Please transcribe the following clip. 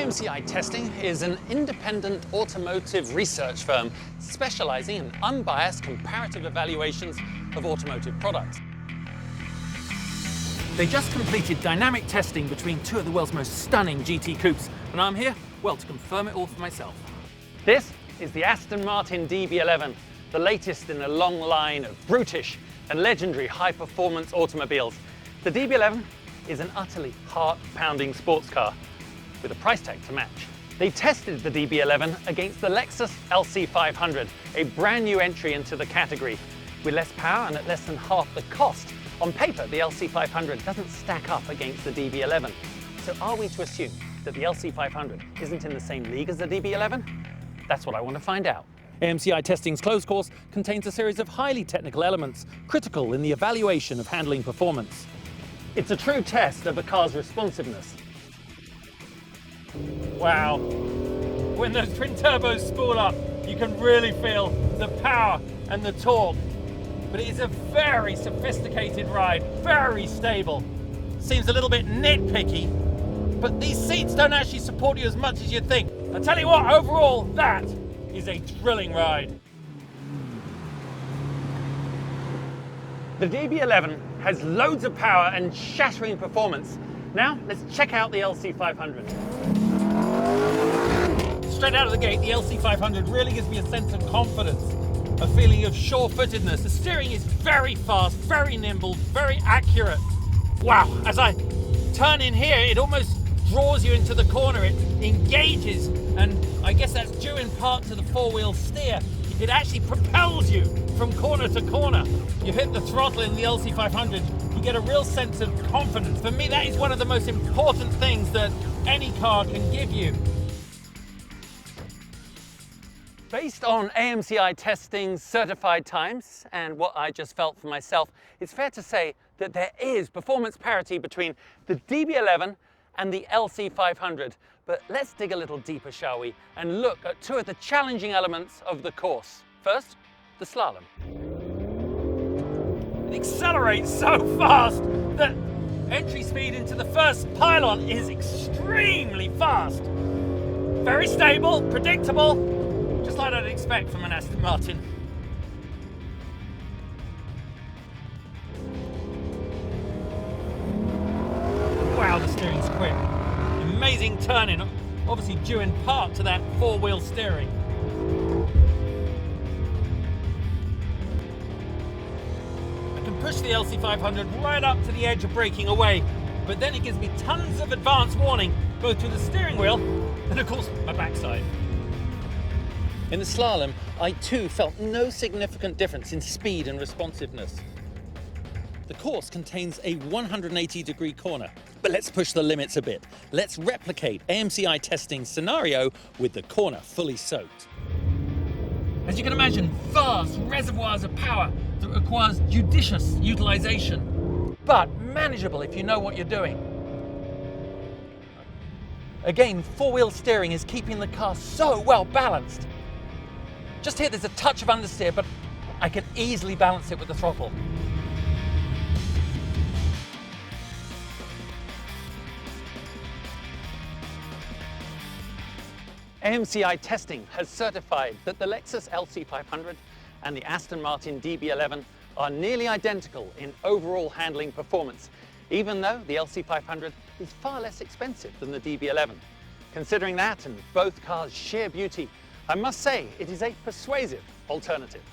AMCI Testing is an independent automotive research firm specializing in unbiased comparative evaluations of automotive products. They just completed dynamic testing between two of the world's most stunning GT coupes, and I'm here, well, to confirm it all for myself. This is the Aston Martin DB11, the latest in a long line of brutish and legendary high-performance automobiles. The DB11 is an utterly heart-pounding sports car with a price tag to match. They tested the DB11 against the Lexus LC 500, a brand new entry into the category. With less power and at less than half the cost, on paper the LC 500 doesn't stack up against the DB11. So are we to assume that the LC 500 isn't in the same league as the DB11? That's what I want to find out. AMCI Testing's closed course contains a series of highly technical elements critical in the evaluation of handling performance. It's a true test of a car's responsiveness. Wow. When those twin turbos spool up, you can really feel the power and the torque. But it is a very sophisticated ride, very stable. Seems a little bit nitpicky, but these seats don't actually support you as much as you'd think. I tell you what, overall, that is a thrilling ride. The DB11 has loads of power and shattering performance. Now, let's check out the LC 500. Straight out of the gate, the LC 500 really gives me a sense of confidence, a feeling of sure-footedness. The steering is very fast, very nimble, very accurate. Wow, as I turn in here, it almost draws you into the corner. It engages, and I guess that's due in part to the four-wheel steer. It actually propels you from corner to corner. You hit the throttle in the LC 500, you get a real sense of confidence. For me, that is one of the most important things that any car can give you. Based on AMCI Testing's certified times and what I just felt for myself, it's fair to say that there is performance parity between the DB11 and the LC 500. But let's dig a little deeper, shall we, and look at two of the challenging elements of the course. First, the slalom. It accelerates so fast that entry speed into the first pylon is extremely fast. Very stable, predictable, just like I'd expect from an Aston Martin. Wow, the steering's quick. Amazing turning, obviously due in part to that four-wheel steering. I can push the LC 500 right up to the edge of breaking away, but then it gives me tons of advance warning, both to the steering wheel and of course my backside. In the slalom, I too felt no significant difference in speed and responsiveness. The course contains a 180-degree corner, but let's push the limits a bit. Let's replicate AMCI Testing's scenario with the corner fully soaked. As you can imagine, vast reservoirs of power that requires judicious utilization, but manageable if you know what you're doing. Again, four-wheel steering is keeping the car so well balanced. Just here there's a touch of understeer, but I can easily balance it with the throttle. AMCI Testing has certified that the Lexus LC 500 and the Aston Martin DB11 are nearly identical in overall handling performance, even though the LC 500 is far less expensive than the DB11. Considering that and both cars' sheer beauty, I must say it is a persuasive alternative.